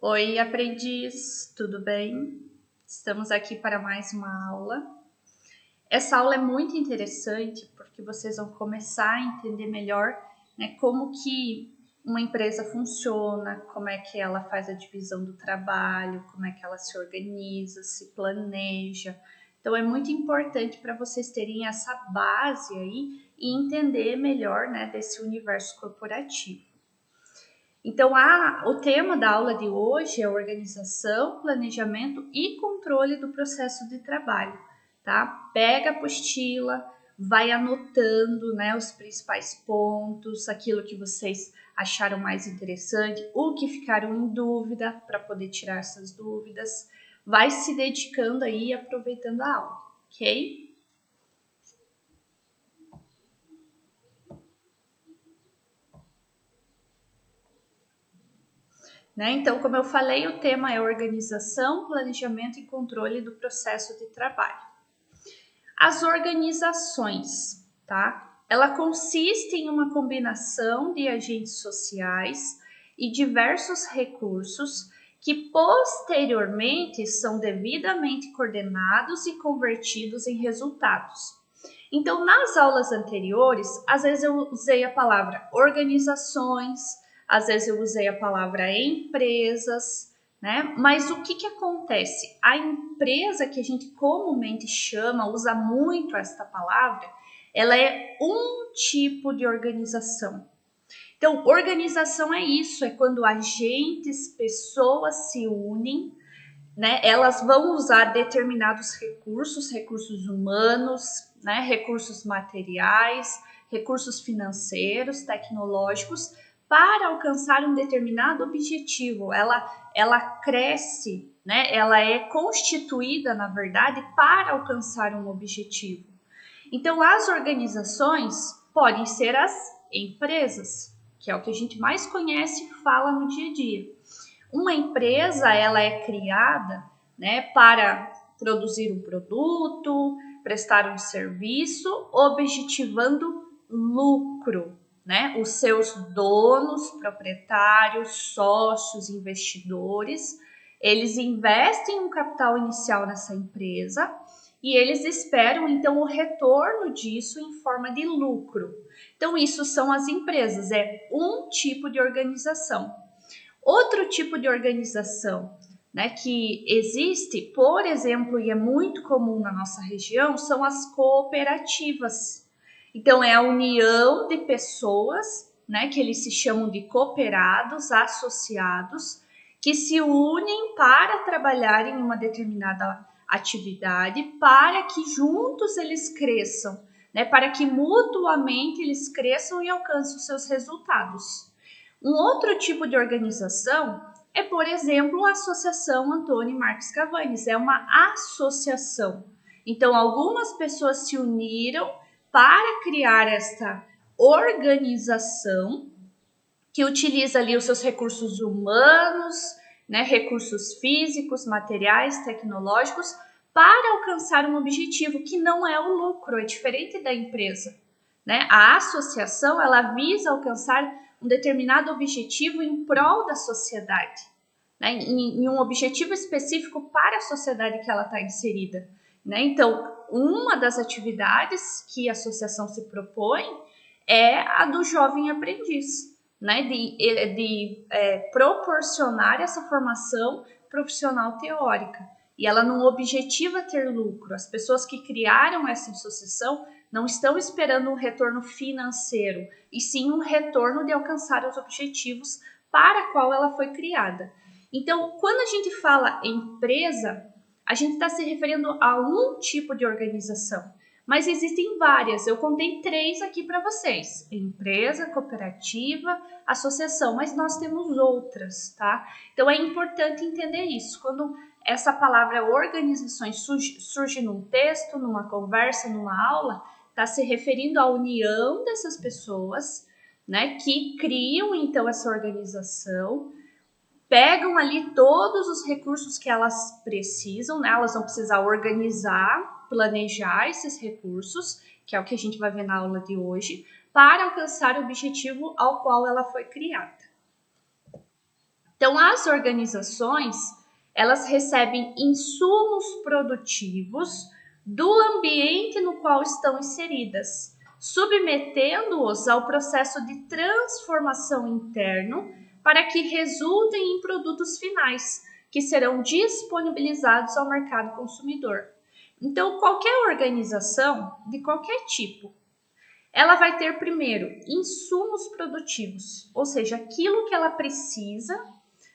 Oi, aprendiz, tudo bem? Estamos aqui para mais uma aula. Essa aula é muito interessante porque vocês vão começar a entender melhor, né, como que uma empresa funciona, como é que ela faz a divisão do trabalho, como é que ela se organiza, se planeja. Então é muito importante para vocês terem essa base aí e entender melhor, né, desse universo corporativo. Então, o tema da aula de hoje é organização, planejamento e controle do processo de trabalho, tá? Pega a apostila, vai anotando, né, os principais pontos, aquilo que vocês acharam mais interessante, o que ficaram em dúvida, para poder tirar essas dúvidas. Vai se dedicando aí e aproveitando a aula, ok? Né? Então, como eu falei, o tema é organização, planejamento e controle do processo de trabalho. As organizações, tá? Ela consiste em uma combinação de agentes sociais e diversos recursos que posteriormente são devidamente coordenados e convertidos em resultados. Então, nas aulas anteriores, às vezes eu usei a palavra organizações, às vezes eu usei a palavra empresas, né? Mas o que acontece? A empresa que a gente comumente chama, usa muito esta palavra, ela é um tipo de organização. Então, organização é isso, é quando agentes, pessoas se unem, né? Elas vão usar determinados recursos humanos, né? Recursos materiais, recursos financeiros, tecnológicos, para alcançar um determinado objetivo. Ela cresce, né? Ela é constituída, na verdade, para alcançar um objetivo. Então, as organizações podem ser as empresas, que é o que a gente mais conhece e fala no dia a dia. Uma empresa, ela é criada, né, para produzir um produto, prestar um serviço, objetivando lucro, né? Os seus donos, proprietários, sócios, investidores, eles investem um capital inicial nessa empresa e eles esperam então o retorno disso em forma de lucro. Então isso são as empresas, é um tipo de organização. Outro tipo de organização, né, que existe, por exemplo, e é muito comum na nossa região, são as cooperativas. Então, é a união de pessoas, né, que eles se chamam de cooperados, associados, que se unem para trabalhar em uma determinada atividade, para que juntos eles cresçam, né, para que mutuamente eles cresçam e alcancem os seus resultados. Um outro tipo de organização é, por exemplo, a Associação Antônio Marques Cavani, é uma associação. Então, algumas pessoas se uniram para criar esta organização que utiliza ali os seus recursos humanos, né, recursos físicos, materiais, tecnológicos, para alcançar um objetivo que não é o lucro, é diferente da empresa. Né? A associação, ela visa alcançar um determinado objetivo em prol da sociedade, né? Em um objetivo específico para a sociedade que ela está inserida. Né? Então, uma das atividades que a associação se propõe é a do jovem aprendiz, né? de proporcionar essa formação profissional teórica. E ela não objetiva ter lucro. As pessoas que criaram essa associação não estão esperando um retorno financeiro, e sim um retorno de alcançar os objetivos para qual ela foi criada. Então, quando a gente fala empresa, a gente está se referindo a um tipo de organização, mas existem várias. Eu contei 3 aqui para vocês: empresa, cooperativa, associação, mas nós temos outras, tá? Então é importante entender isso. Quando essa palavra organizações surge num texto, numa conversa, numa aula, está se referindo à união dessas pessoas, né, que criam então essa organização, pegam ali todos os recursos que elas precisam, né? Elas vão precisar organizar, planejar esses recursos, que é o que a gente vai ver na aula de hoje, para alcançar o objetivo ao qual ela foi criada. Então, as organizações, elas recebem insumos produtivos do ambiente no qual estão inseridas, submetendo-os ao processo de transformação interno para que resultem em produtos finais, que serão disponibilizados ao mercado consumidor. Então, qualquer organização, de qualquer tipo, ela vai ter primeiro insumos produtivos, ou seja, aquilo que ela precisa,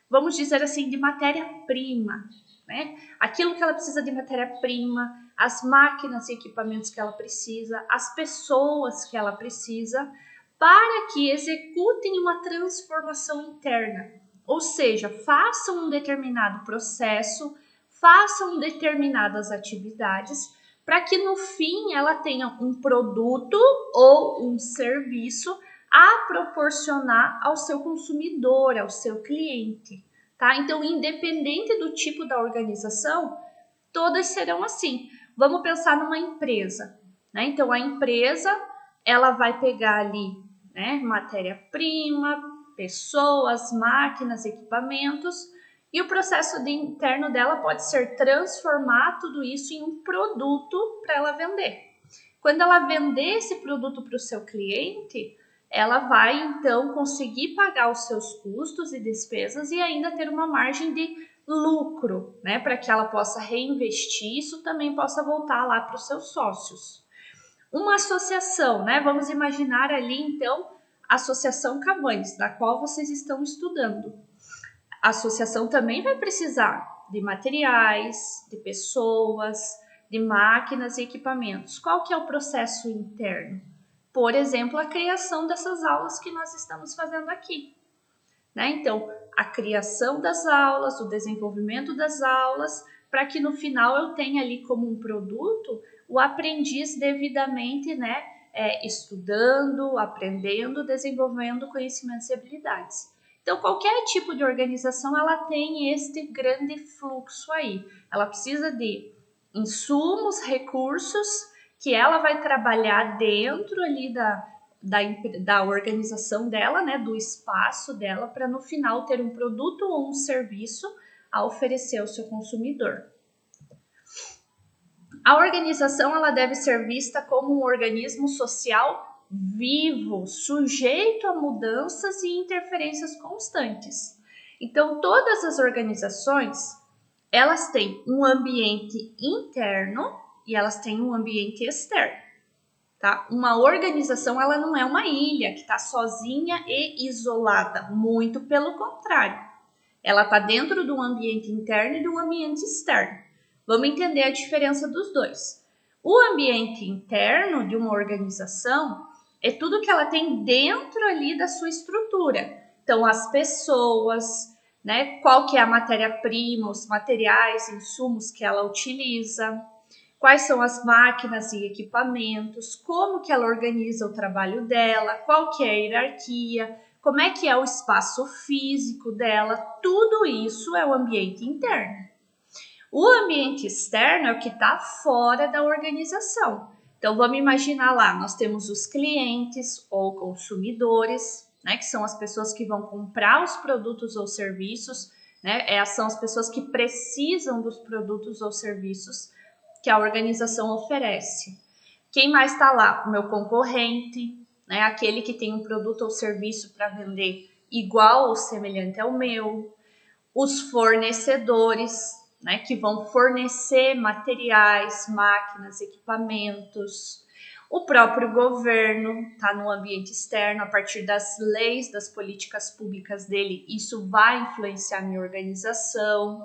vamos dizer assim, de matéria-prima, né? Aquilo que ela precisa de matéria-prima, as máquinas e equipamentos que ela precisa, as pessoas que ela precisa, para que executem uma transformação interna, ou seja, façam um determinado processo, façam determinadas atividades, para que no fim ela tenha um produto ou um serviço a proporcionar ao seu consumidor, ao seu cliente, tá? Então, independente do tipo da organização, todas serão assim. Vamos pensar numa empresa, né? Então, a empresa, ela vai pegar ali, né, matéria-prima, pessoas, máquinas, equipamentos, e o processo interno dela pode ser transformar tudo isso em um produto para ela vender. Quando ela vender esse produto para o seu cliente, ela vai então conseguir pagar os seus custos e despesas e ainda ter uma margem de lucro, né, para que ela possa reinvestir, isso também possa voltar lá para os seus sócios. Uma associação, né, vamos imaginar ali então a Associação Cabanes, da qual vocês estão estudando. A associação também vai precisar de materiais, de pessoas, de máquinas e equipamentos. Qual que é o processo interno? Por exemplo, a criação dessas aulas que nós estamos fazendo aqui, né? Então, a criação das aulas, o desenvolvimento das aulas, para que no final eu tenha ali como um produto o aprendiz devidamente, né, estudando, aprendendo, desenvolvendo conhecimentos e habilidades. Então, qualquer tipo de organização, ela tem este grande fluxo aí. Ela precisa de insumos, recursos, que ela vai trabalhar dentro ali da organização dela, né, do espaço dela, para no final ter um produto ou um serviço a oferecer ao seu consumidor. A organização, ela deve ser vista como um organismo social vivo, sujeito a mudanças e interferências constantes. Então, todas as organizações, elas têm um ambiente interno e elas têm um ambiente externo, tá? Uma organização, ela não é uma ilha que está sozinha e isolada, muito pelo contrário. Ela está dentro de um ambiente interno e de um ambiente externo. Vamos entender a diferença dos dois. O ambiente interno de uma organização é tudo que ela tem dentro ali da sua estrutura. Então, as pessoas, né? Qual que é a matéria-prima, os materiais, insumos que ela utiliza, quais são as máquinas e equipamentos, como que ela organiza o trabalho dela, qual que é a hierarquia, como é que é o espaço físico dela, tudo isso é o ambiente interno. O ambiente externo é o que está fora da organização. Então, vamos imaginar lá, nós temos os clientes ou consumidores, né, que são as pessoas que vão comprar os produtos ou serviços, né, são as pessoas que precisam dos produtos ou serviços que a organização oferece. Quem mais está lá? O meu concorrente, né, aquele que tem um produto ou serviço para vender igual ou semelhante ao meu. Os fornecedores, né, que vão fornecer materiais, máquinas, equipamentos. O próprio governo está no ambiente externo, a partir das leis, das políticas públicas dele, isso vai influenciar a minha organização.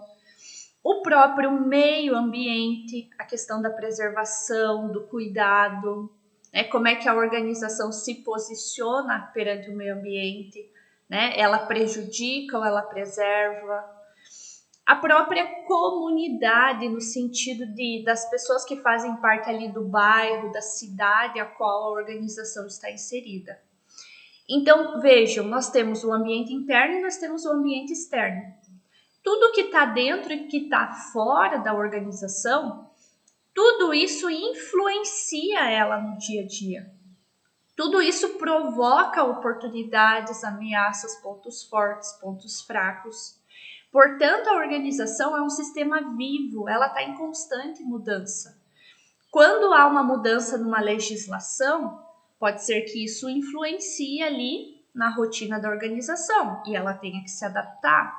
O próprio meio ambiente, a questão da preservação, do cuidado, né, como é que a organização se posiciona perante o meio ambiente, né, ela prejudica ou ela preserva. A própria comunidade, no sentido das pessoas que fazem parte ali do bairro, da cidade a qual a organização está inserida. Então, vejam, nós temos o ambiente interno e nós temos o ambiente externo. Tudo que está dentro e que está fora da organização, tudo isso influencia ela no dia a dia. Tudo isso provoca oportunidades, ameaças, pontos fortes, pontos fracos. Portanto, a organização é um sistema vivo, ela está em constante mudança. Quando há uma mudança numa legislação, pode ser que isso influencie ali na rotina da organização e ela tenha que se adaptar.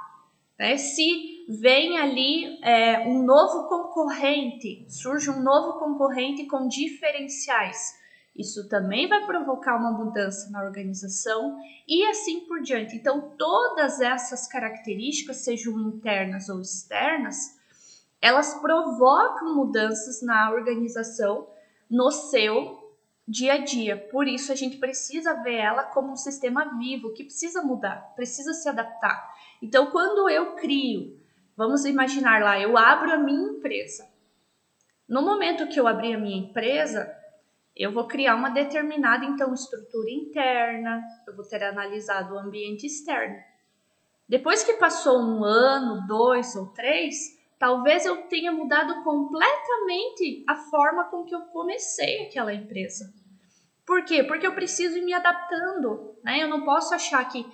Né? Se vem ali um novo concorrente, surge um novo concorrente com diferenciais, isso também vai provocar uma mudança na organização e assim por diante. Então, todas essas características, sejam internas ou externas, elas provocam mudanças na organização, no seu dia a dia. Por isso, a gente precisa ver ela como um sistema vivo, que precisa mudar, precisa se adaptar. Então, quando eu crio, vamos imaginar lá, eu abro a minha empresa. No momento que eu abrir a minha empresa, eu vou criar uma determinada, então, estrutura interna, eu vou ter analisado o ambiente externo. Depois que passou 1 ano, 2 ou 3, talvez eu tenha mudado completamente a forma com que eu comecei aquela empresa. Por quê? Porque eu preciso ir me adaptando, né? Eu não posso achar que,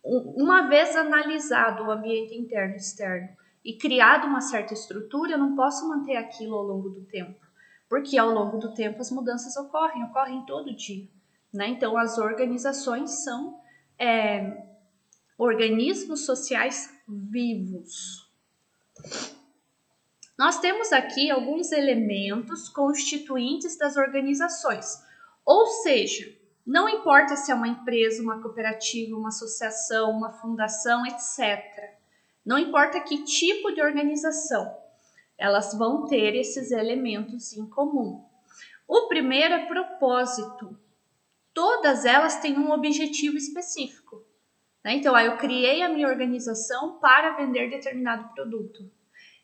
uma vez analisado o ambiente interno e externo e criado uma certa estrutura, eu não posso manter aquilo ao longo do tempo. Porque ao longo do tempo as mudanças ocorrem todo dia. Né? Então, as organizações são organismos sociais vivos. Nós temos aqui alguns elementos constituintes das organizações, ou seja, não importa se é uma empresa, uma cooperativa, uma associação, uma fundação, etc. Não importa que tipo de organização, elas vão ter esses elementos em comum. O primeiro é propósito. Todas elas têm um objetivo específico. Então, eu criei a minha organização para vender determinado produto.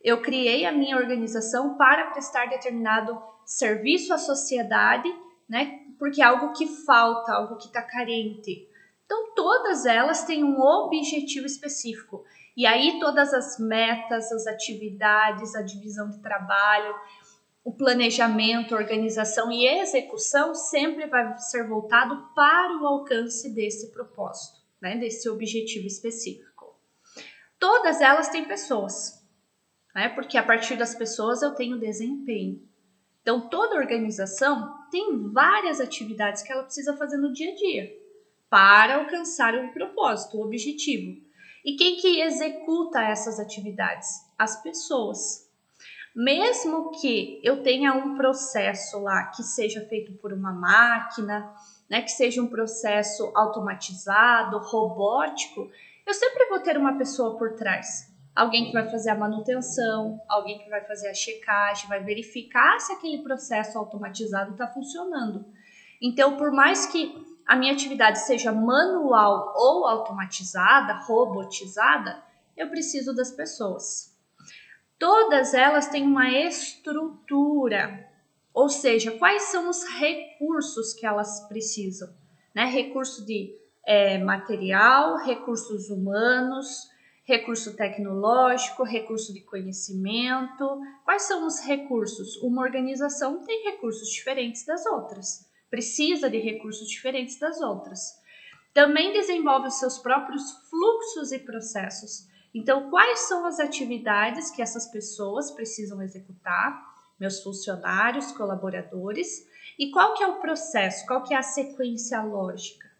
Eu criei a minha organização para prestar determinado serviço à sociedade, né? Porque é algo que falta, algo que está carente. Então, todas elas têm um objetivo específico. E aí, todas as metas, as atividades, a divisão de trabalho, o planejamento, organização e execução sempre vai ser voltado para o alcance desse propósito, né? Desse objetivo específico. Todas elas têm pessoas. Porque a partir das pessoas eu tenho desempenho. Então, toda organização tem várias atividades que ela precisa fazer no dia a dia para alcançar o propósito, o objetivo. E quem que executa essas atividades? As pessoas. Mesmo que eu tenha um processo lá que seja feito por uma máquina, né, que seja um processo automatizado, robótico, eu sempre vou ter uma pessoa por trás. Alguém que vai fazer a manutenção, alguém que vai fazer a checagem, vai verificar se aquele processo automatizado está funcionando. Então, por mais que a minha atividade seja manual ou automatizada, robotizada, eu preciso das pessoas. Todas elas têm uma estrutura, ou seja, quais são os recursos que elas precisam, né? Recurso de material, recursos humanos, recurso tecnológico, recurso de conhecimento. Quais são os recursos? Uma organização tem recursos diferentes das outras, precisa de recursos diferentes das outras. Também desenvolve os seus próprios fluxos e processos. Então, quais são as atividades que essas pessoas precisam executar, meus funcionários, colaboradores, e qual que é o processo, qual que é a sequência lógica?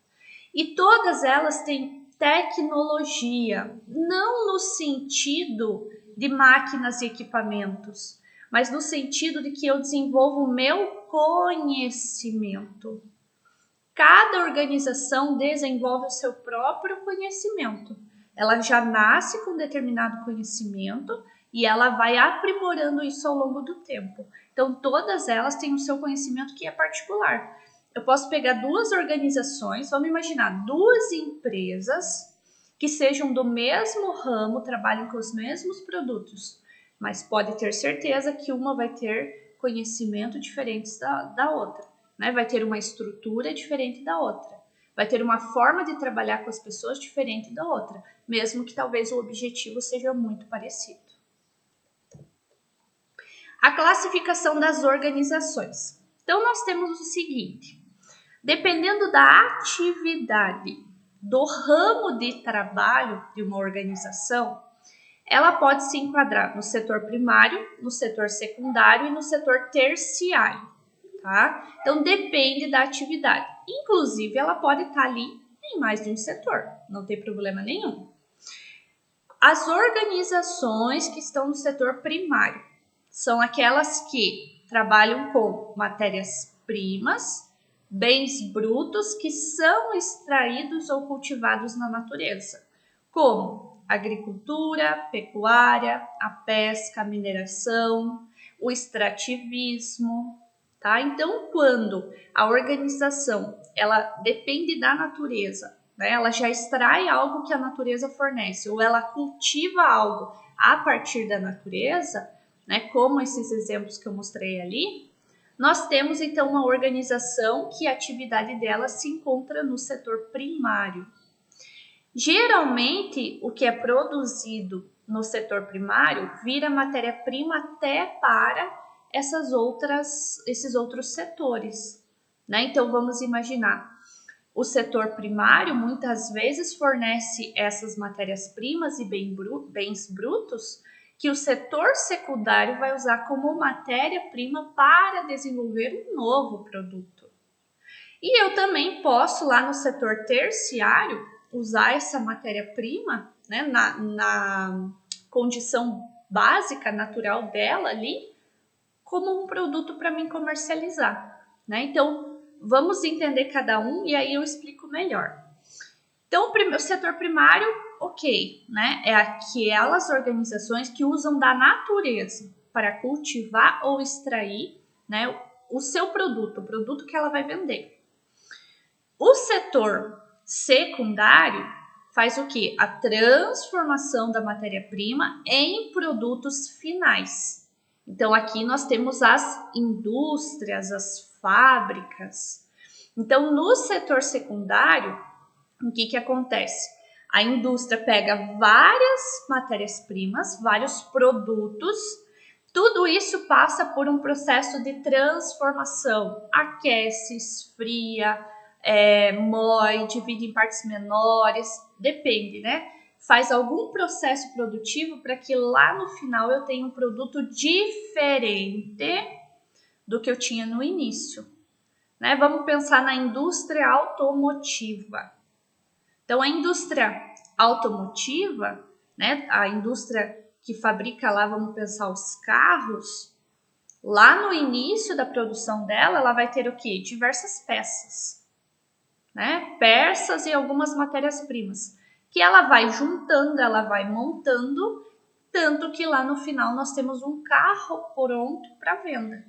E todas elas têm tecnologia, não no sentido de máquinas e equipamentos, mas no sentido de que eu desenvolvo o meu conhecimento. Cada organização desenvolve o seu próprio conhecimento. Ela já nasce com determinado conhecimento e ela vai aprimorando isso ao longo do tempo. Então, todas elas têm o seu conhecimento que é particular. Eu posso pegar 2 organizações, vamos imaginar 2 empresas que sejam do mesmo ramo, trabalhem com os mesmos produtos, mas pode ter certeza que uma vai ter conhecimento diferentes da outra, né? Vai ter uma estrutura diferente da outra, vai ter uma forma de trabalhar com as pessoas diferente da outra, mesmo que talvez o objetivo seja muito parecido. A classificação das organizações. Então, nós temos o seguinte: Dependendo da atividade, do ramo de trabalho de uma organização, ela pode se enquadrar no setor primário, no setor secundário e no setor terciário, tá? Então, depende da atividade. Inclusive, ela pode estar ali em mais de um setor, não tem problema nenhum. As organizações que estão no setor primário são aquelas que trabalham com matérias-primas, bens brutos que são extraídos ou cultivados na natureza, como agricultura, pecuária, a pesca, a mineração, o extrativismo, tá? Então, quando a organização ela depende da natureza, né? Ela já extrai algo que a natureza fornece, ou ela cultiva algo a partir da natureza, né? Como esses exemplos que eu mostrei ali, nós temos então uma organização que a atividade dela se encontra no setor primário. Geralmente, o que é produzido no setor primário vira matéria-prima até para esses outros setores, né? Então, vamos imaginar, o setor primário muitas vezes fornece essas matérias-primas e bens brutos que o setor secundário vai usar como matéria-prima para desenvolver um novo produto. E eu também posso, lá no setor terciário, usar essa matéria-prima, né, na condição básica, natural dela ali, como um produto para mim comercializar, né? Então, vamos entender cada um e aí eu explico melhor. Então, o setor primário, ok, né? É aquelas organizações que usam da natureza para cultivar ou extrair, né, o seu produto, o produto que ela vai vender. O setor secundário faz o quê? A transformação da matéria-prima em produtos finais. Então, aqui nós temos as indústrias, as fábricas. Então, no setor secundário, o que acontece? A indústria pega várias matérias-primas, vários produtos, tudo isso passa por um processo de transformação, aquece, esfria, moe, divide em partes menores, depende, né? Faz algum processo produtivo para que lá no final eu tenha um produto diferente do que eu tinha no início, né? Vamos pensar na indústria automotiva. Então, a indústria automotiva, né? A indústria que fabrica lá, vamos pensar, os carros, lá no início da produção dela, ela vai ter o quê? Diversas peças, né? Peças e algumas matérias-primas, que ela vai juntando, ela vai montando, tanto que lá no final nós temos um carro pronto para venda.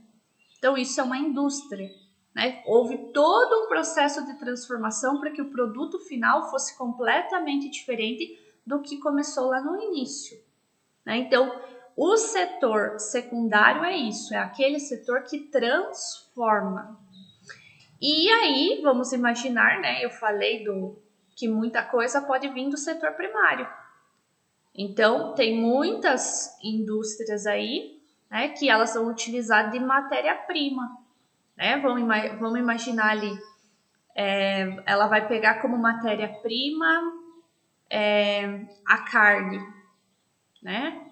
Então, isso é uma indústria, né? Houve todo um processo de transformação para que o produto final fosse completamente diferente do que começou lá no início, né? Então, o setor secundário é isso, é aquele setor que transforma. E aí, vamos imaginar, né? Eu falei que muita coisa pode vir do setor primário. Então, tem muitas indústrias aí, né, que elas vão utilizar de matéria-prima, né? Vamos imaginar ali, ela vai pegar como matéria-prima a carne, né?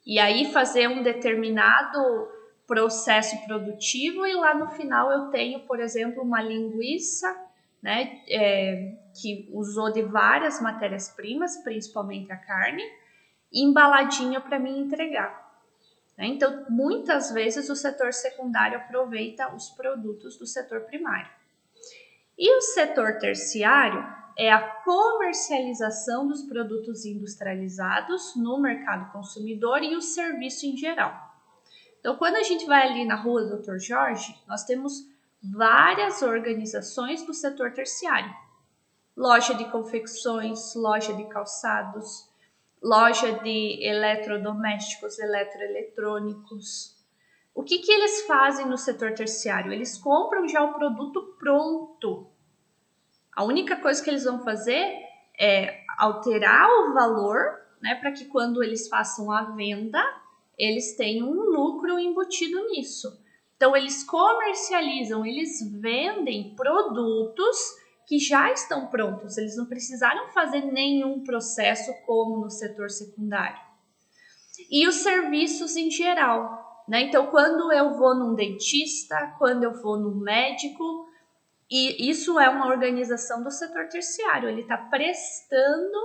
E aí fazer um determinado processo produtivo e lá no final eu tenho, por exemplo, uma linguiça, né, que usou de várias matérias-primas, principalmente a carne, embaladinha para me entregar. Né? Então, muitas vezes o setor secundário aproveita os produtos do setor primário. E o setor terciário é a comercialização dos produtos industrializados no mercado consumidor e o serviço em geral. Então, quando a gente vai ali na rua Dr. Jorge, nós temos várias organizações do setor terciário. Loja de confecções, loja de calçados, loja de eletrodomésticos, eletroeletrônicos. O que eles fazem no setor terciário? Eles compram já o produto pronto. A única coisa que eles vão fazer é alterar o valor, né, para que quando eles façam a venda, eles tenham um lucro embutido nisso. Então, eles comercializam, eles vendem produtos que já estão prontos. Eles não precisaram fazer nenhum processo como no setor secundário. E os serviços em geral, né? Então, quando eu vou num dentista, quando eu vou num médico, e isso é uma organização do setor terciário, ele está prestando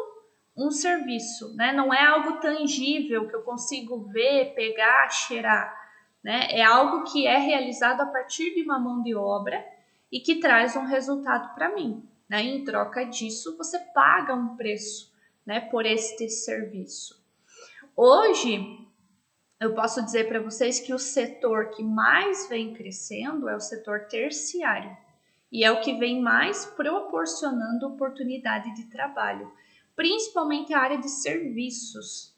um serviço, né? Não é algo tangível que eu consigo ver, pegar, cheirar, né? É algo que é realizado a partir de uma mão de obra e que traz um resultado para mim, né? Em troca disso, você paga um preço, né, por este serviço. Hoje, eu posso dizer para vocês que o setor que mais vem crescendo é o setor terciário e é o que vem mais proporcionando oportunidade de trabalho, principalmente a área de serviços.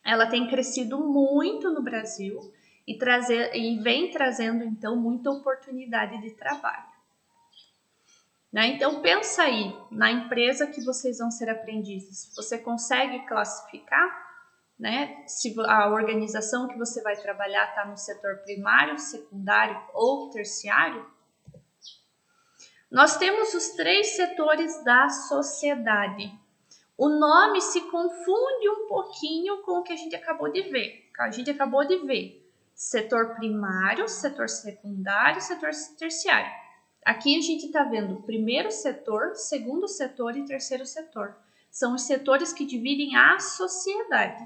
Ela tem crescido muito no Brasil e vem trazendo, então, muita oportunidade de trabalho. Né? Então, pensa aí na empresa que vocês vão ser aprendizes. Você consegue classificar? Né? Se a organização que você vai trabalhar está no setor primário, secundário ou terciário? Nós temos os 3 setores da sociedade. O nome se confunde um pouquinho com o que a gente acabou de ver. A gente acabou de ver setor primário, setor secundário, setor terciário. Aqui a gente está vendo o primeiro setor, segundo setor e terceiro setor. São os setores que dividem a sociedade.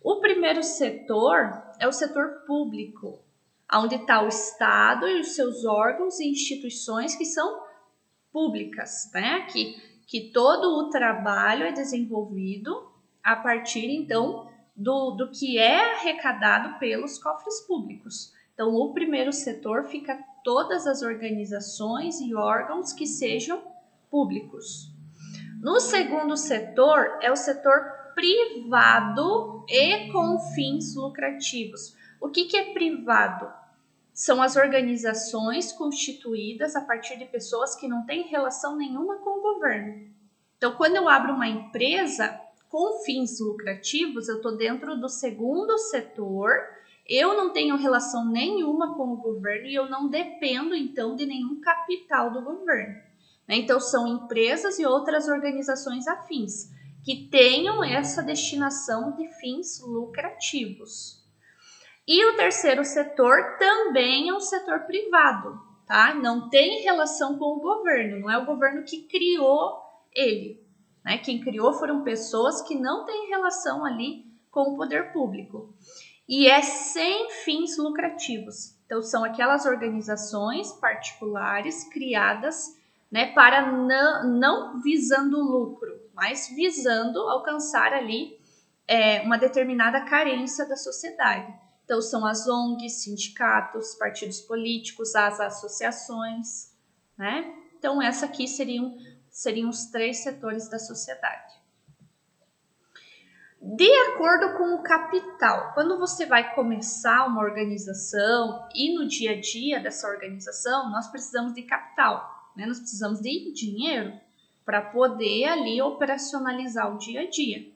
O primeiro setor é o setor público, onde está o Estado e os seus órgãos e instituições que são públicas, né? Que todo o trabalho é desenvolvido a partir, então, do que é arrecadado pelos cofres públicos. Então, o primeiro setor fica todas as organizações e órgãos que sejam públicos. No segundo setor é o setor privado e com fins lucrativos. O que é privado? São as organizações constituídas a partir de pessoas que não têm relação nenhuma com o governo. Então, quando eu abro uma empresa com fins lucrativos, eu estou dentro do segundo setor, eu não tenho relação nenhuma com o governo e eu não dependo, então, de nenhum capital do governo. Então, são empresas e outras organizações afins que tenham essa destinação de fins lucrativos. E o terceiro setor também é um setor privado, tá? Não tem relação com o governo, não é o governo que criou ele, né? Quem criou foram pessoas que não têm relação ali com o poder público. E é sem fins lucrativos. Então, são aquelas organizações particulares criadas, né, para não visando lucro, mas visando alcançar ali uma determinada carência da sociedade. Então, são as ONGs, sindicatos, partidos políticos, as associações, né? Então, essa aqui seriam os 3 setores da sociedade. De acordo com o capital, quando você vai começar uma organização e no dia a dia dessa organização, nós precisamos de capital, né? Nós precisamos de dinheiro para poder ali operacionalizar o dia a dia.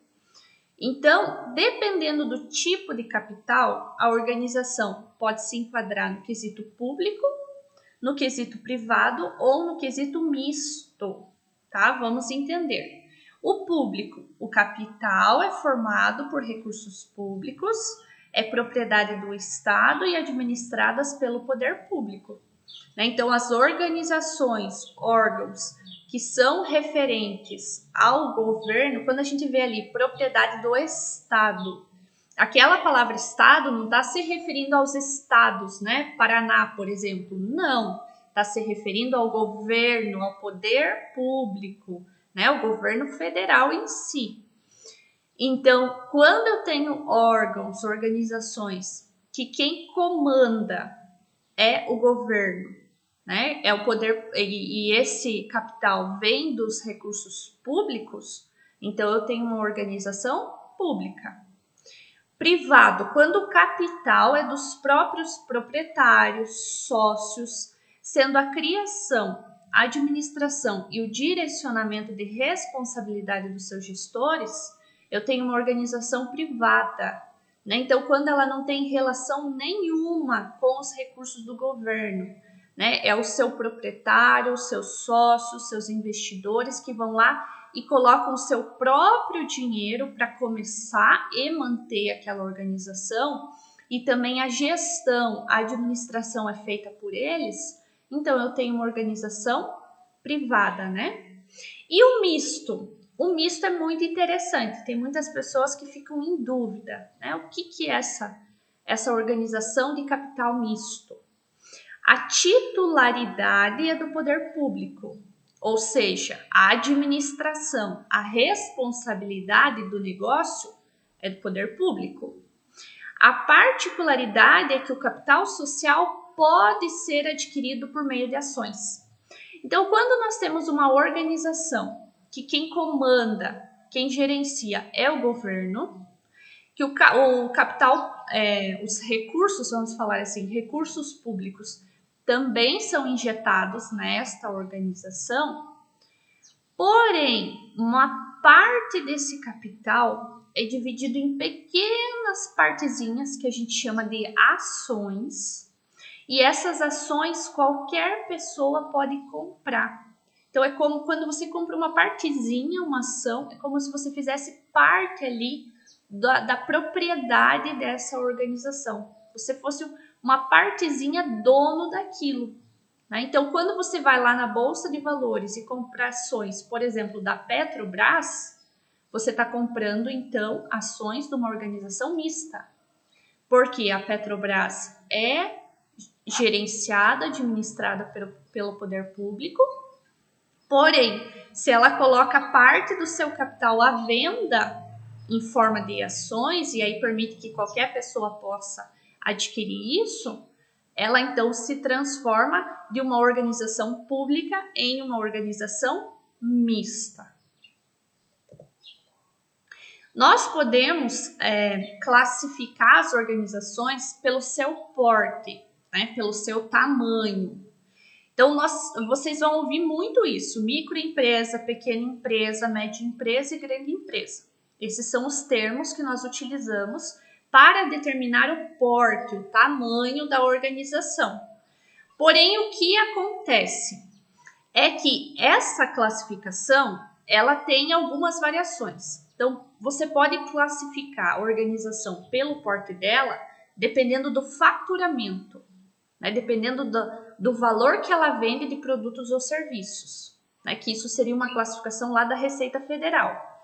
Então, dependendo do tipo de capital, a organização pode se enquadrar no quesito público, no quesito privado ou no quesito misto, tá? Vamos entender. O público, o capital é formado por recursos públicos, é propriedade do Estado e administradas pelo poder público, né? Então, as organizações, órgãos que são referentes ao governo, quando a gente vê ali propriedade do Estado, aquela palavra Estado não está se referindo aos estados, né? Paraná, por exemplo, não. Está se referindo ao governo, ao poder público, né? O governo federal em si. Então, quando eu tenho órgãos, organizações, que quem comanda é o governo, né? É o poder, e esse capital vem dos recursos públicos, então eu tenho uma organização pública. Privado, quando o capital é dos próprios proprietários, sócios, sendo a criação, a administração e o direcionamento de responsabilidade dos seus gestores, eu tenho uma organização privada, né? Então, quando ela não tem relação nenhuma com os recursos do governo, né? É o seu proprietário, os seus sócios, seus investidores que vão lá e colocam o seu próprio dinheiro para começar e manter aquela organização, e também a gestão, a administração é feita por eles. Então, eu tenho uma organização privada, né? E o misto? O misto é muito interessante, tem muitas pessoas que ficam em dúvida, né? O que é essa organização de capital misto? A titularidade é do poder público, ou seja, a administração, a responsabilidade do negócio é do poder público. A particularidade é que o capital social pode ser adquirido por meio de ações. Então, quando nós temos uma organização que quem comanda, quem gerencia é o governo, que o capital, os recursos, vamos falar assim, recursos públicos também são injetados nesta organização, porém, uma parte desse capital é dividido em pequenas partezinhas que a gente chama de ações, e essas ações qualquer pessoa pode comprar. Então, é como quando você compra uma partezinha, uma ação, é como se você fizesse parte ali da propriedade dessa organização. Você fosse uma partezinha dono daquilo, né? Então, quando você vai lá na Bolsa de Valores e compra ações, por exemplo, da Petrobras, você está comprando, então, ações de uma organização mista. Porque a Petrobras é gerenciada, administrada pelo poder público. Porém, se ela coloca parte do seu capital à venda em forma de ações, e aí permite que qualquer pessoa possa adquirir isso, ela então se transforma de uma organização pública em uma organização mista. Nós podemos classificar as organizações pelo seu porte, né, pelo seu tamanho. Então, vocês vão ouvir muito isso: microempresa, pequena empresa, média empresa e grande empresa. Esses são os termos que nós utilizamos para determinar o porte, o tamanho da organização. Porém, o que acontece é que essa classificação, ela tem algumas variações. Então, você pode classificar a organização pelo porte dela dependendo do faturamento, né? Dependendo do valor que ela vende de produtos ou serviços, né? Que isso seria uma classificação lá da Receita Federal.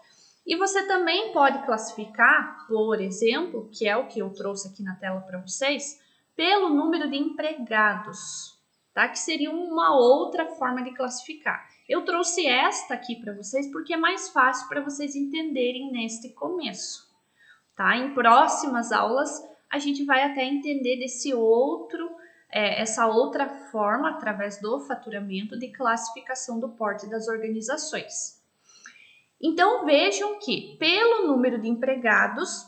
E você também pode classificar, por exemplo, que é o que eu trouxe aqui na tela para vocês, pelo número de empregados, tá? Que seria uma outra forma de classificar. Eu trouxe esta aqui para vocês porque é mais fácil para vocês entenderem neste começo, tá? Em próximas aulas a gente vai até entender essa outra forma através do faturamento de classificação do porte das organizações. Então, vejam que, pelo número de empregados,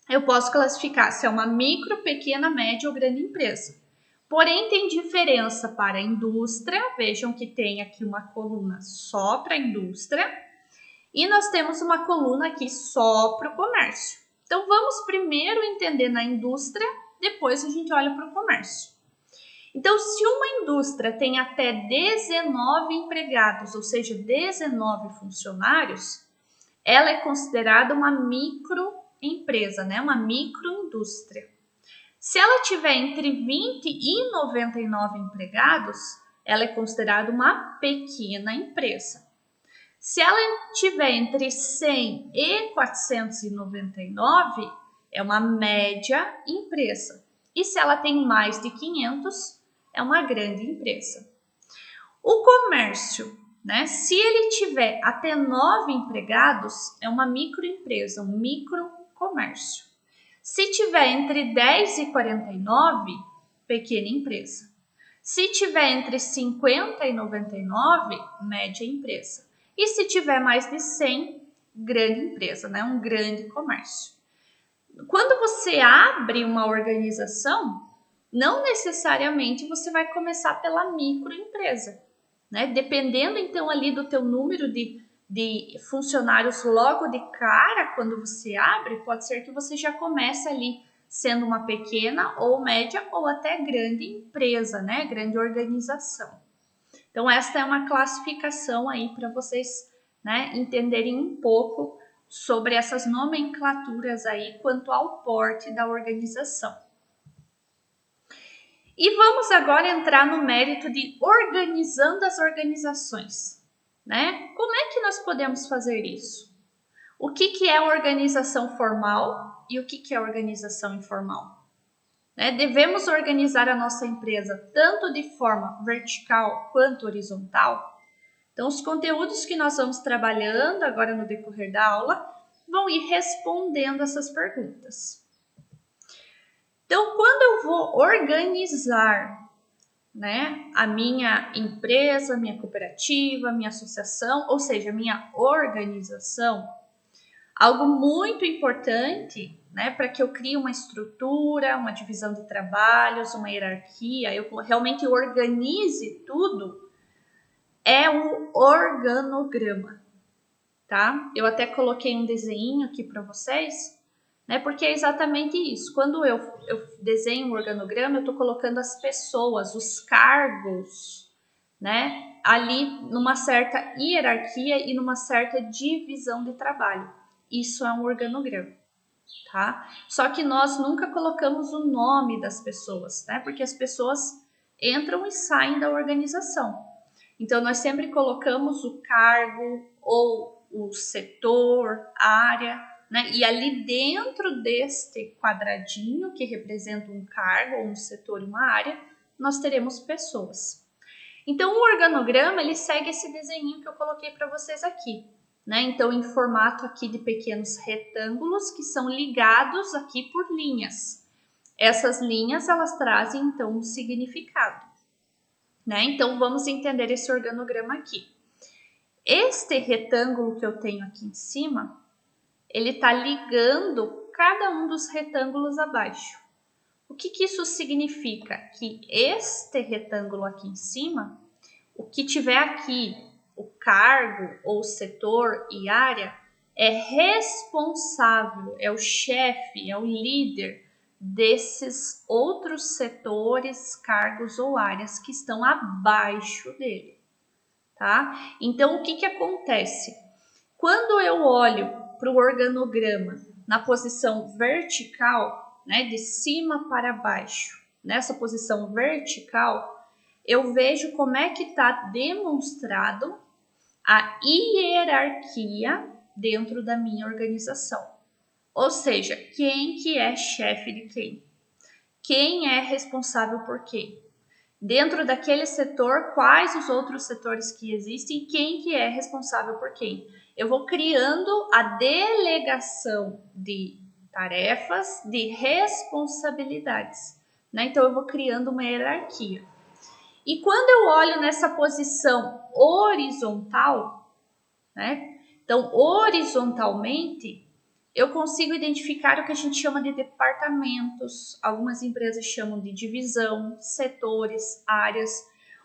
eu posso classificar se é uma micro, pequena, média ou grande empresa. Porém, tem diferença para a indústria. Vejam que tem aqui uma coluna só para a indústria. E nós temos uma coluna aqui só para o comércio. Então, vamos primeiro entender na indústria, depois a gente olha para o comércio. Então, se uma indústria tem até 19 empregados, ou seja, 19 funcionários, ela é considerada uma microempresa, né? Uma microindústria. Se ela tiver entre 20 e 99 empregados, ela é considerada uma pequena empresa. Se ela tiver entre 100 e 499, é uma média empresa. E se ela tem mais de 500, é uma grande empresa. O comércio, né? Se ele tiver até 9 empregados, é uma microempresa, um microcomércio. Se tiver entre 10 e 49, pequena empresa. Se tiver entre 50 e 99, média empresa. E se tiver mais de 100, grande empresa, né? Um grande comércio. Quando você abre uma organização, não necessariamente você vai começar pela microempresa, né? Dependendo então ali do teu número de de funcionários logo de cara, quando você abre, pode ser que você já comece ali sendo uma pequena ou média ou até grande empresa, né? Grande organização. Então, esta é uma classificação aí para vocês, né, entenderem um pouco sobre essas nomenclaturas aí quanto ao porte da organização. E vamos agora entrar no mérito de organizando as organizações, né? Como é que nós podemos fazer isso? O que é organização formal e o que é organização informal? Né? Devemos organizar a nossa empresa tanto de forma vertical quanto horizontal? Então, os conteúdos que nós vamos trabalhando agora no decorrer da aula vão ir respondendo essas perguntas. Então, quando eu vou organizar, né, a minha empresa, minha cooperativa, minha associação, ou seja, minha organização, algo muito importante, né, para que eu crie uma estrutura, uma divisão de trabalhos, uma hierarquia, eu realmente organize tudo, é o organograma, tá? Eu até coloquei um desenho aqui para vocês, né, porque é exatamente isso. Quando eu desenho um organograma, eu estou colocando as pessoas, os cargos, né, ali numa certa hierarquia e numa certa divisão de trabalho. Isso é um organograma, tá? Só que nós nunca colocamos o nome das pessoas, né? Porque as pessoas entram e saem da organização. Então, nós sempre colocamos o cargo ou o setor, área, né? E ali dentro deste quadradinho que representa um cargo, ou um setor e uma área, nós teremos pessoas. Então, o organograma, ele segue esse desenho que eu coloquei para vocês aqui, né? Então, em formato aqui de pequenos retângulos que são ligados aqui por linhas. Essas linhas, elas trazem, então, um significado, né? Então, vamos entender esse organograma aqui. Este retângulo que eu tenho aqui em cima, ele está ligando cada um dos retângulos abaixo. O que isso significa? Que este retângulo aqui em cima, o que tiver aqui, o cargo ou setor e área, é responsável, é o chefe, é o líder desses outros setores, cargos ou áreas que estão abaixo dele, tá? Então, o que acontece? Quando eu olho para o organograma na posição vertical, né, de cima para baixo, nessa posição vertical, eu vejo como é que está demonstrado a hierarquia dentro da minha organização. Ou seja, quem que é chefe de quem? Quem é responsável por quem? Dentro daquele setor, quais os outros setores que existem? Quem que é responsável por quem? Eu vou criando a delegação de tarefas, de responsabilidades, né? Então, eu vou criando uma hierarquia. E quando eu olho nessa posição horizontal, né? Então, horizontalmente, eu consigo identificar o que a gente chama de departamentos, algumas empresas chamam de divisão, setores, áreas,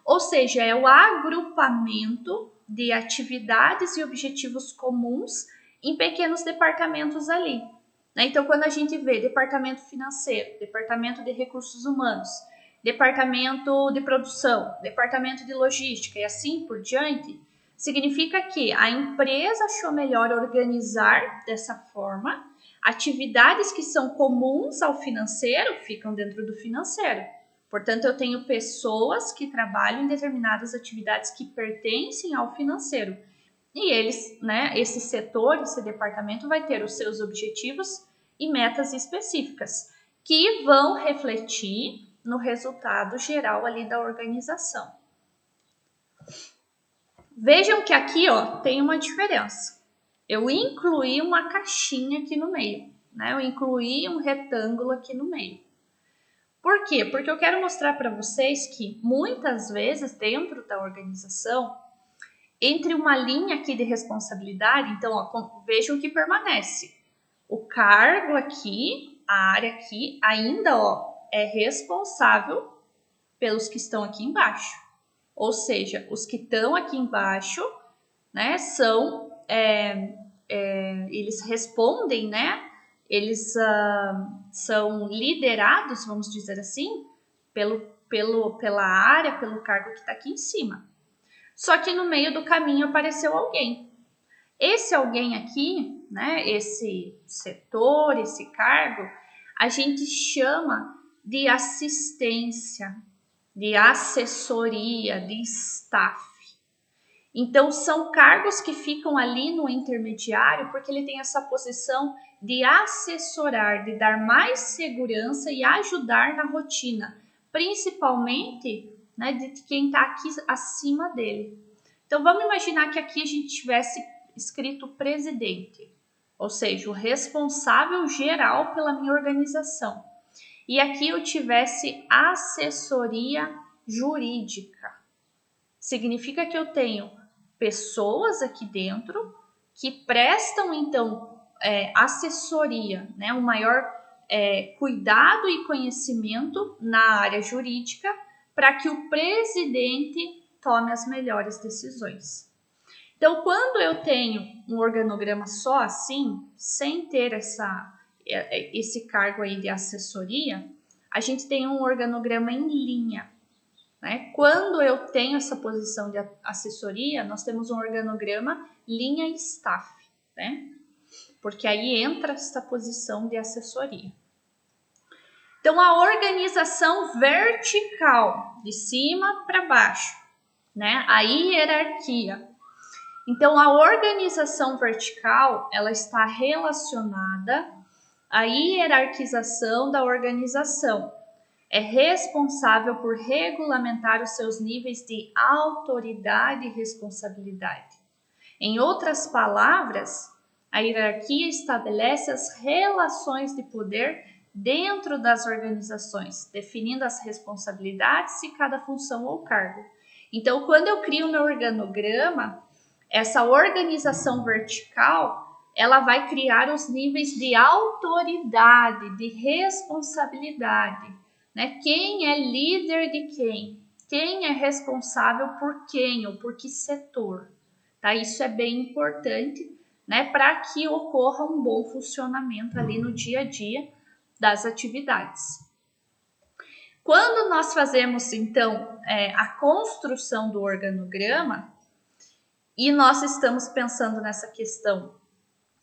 ou seja, é o agrupamento de atividades e objetivos comuns em pequenos departamentos ali, né? Então, quando a gente vê departamento financeiro, departamento de recursos humanos, departamento de produção, departamento de logística e assim por diante, significa que a empresa achou melhor organizar dessa forma, atividades que são comuns ao financeiro ficam dentro do financeiro. Portanto, eu tenho pessoas que trabalham em determinadas atividades que pertencem ao financeiro. E eles, né, esse setor, esse departamento vai ter os seus objetivos e metas específicas, que vão refletir no resultado geral ali da organização. Vejam que aqui, ó, tem uma diferença. Eu incluí uma caixinha aqui no meio, né? Eu incluí um retângulo aqui no meio. Por quê? Porque eu quero mostrar para vocês que muitas vezes dentro da organização, entre uma linha aqui de responsabilidade, então, ó, vejam que permanece. O cargo aqui, a área aqui, ainda, ó, é responsável pelos que estão aqui embaixo. Ou seja, os que estão aqui embaixo, né, são eles respondem, né? Eles são liderados, vamos dizer assim, pela área, pelo cargo que está aqui em cima. Só que no meio do caminho apareceu alguém. Esse alguém aqui, né? Esse setor, esse cargo, a gente chama de assistência, de assessoria, de staff. Então, são cargos que ficam ali no intermediário porque ele tem essa posição de assessorar, de dar mais segurança e ajudar na rotina, principalmente, né, de quem está aqui acima dele. Então, vamos imaginar que aqui a gente tivesse escrito presidente, ou seja, o responsável geral pela minha organização. E aqui eu tivesse assessoria jurídica. Significa que eu tenho pessoas aqui dentro que prestam, então, assessoria, né, um maior cuidado e conhecimento na área jurídica para que o presidente tome as melhores decisões. Então, quando eu tenho um organograma só assim, sem ter esse cargo aí de assessoria, a gente tem um organograma em linha. Né? Quando eu tenho essa posição de assessoria, nós temos um organograma linha e staff, né? Porque aí entra essa posição de assessoria. Então, a organização vertical, de cima para baixo, né? A hierarquia. Então, a organização vertical, ela está relacionada à hierarquização da organização. É responsável por regulamentar os seus níveis de autoridade e responsabilidade. Em outras palavras, a hierarquia estabelece as relações de poder dentro das organizações, definindo as responsabilidades de cada função ou cargo. Então, quando eu crio o meu organograma, essa organização vertical, ela vai criar os níveis de autoridade, de responsabilidade. Né? Quem é líder de quem? Quem é responsável por quem ou por que setor? Tá? Isso é bem importante, né? Para que ocorra um bom funcionamento ali no dia a dia das atividades. Quando nós fazemos, então, a construção do organograma e nós estamos pensando nessa questão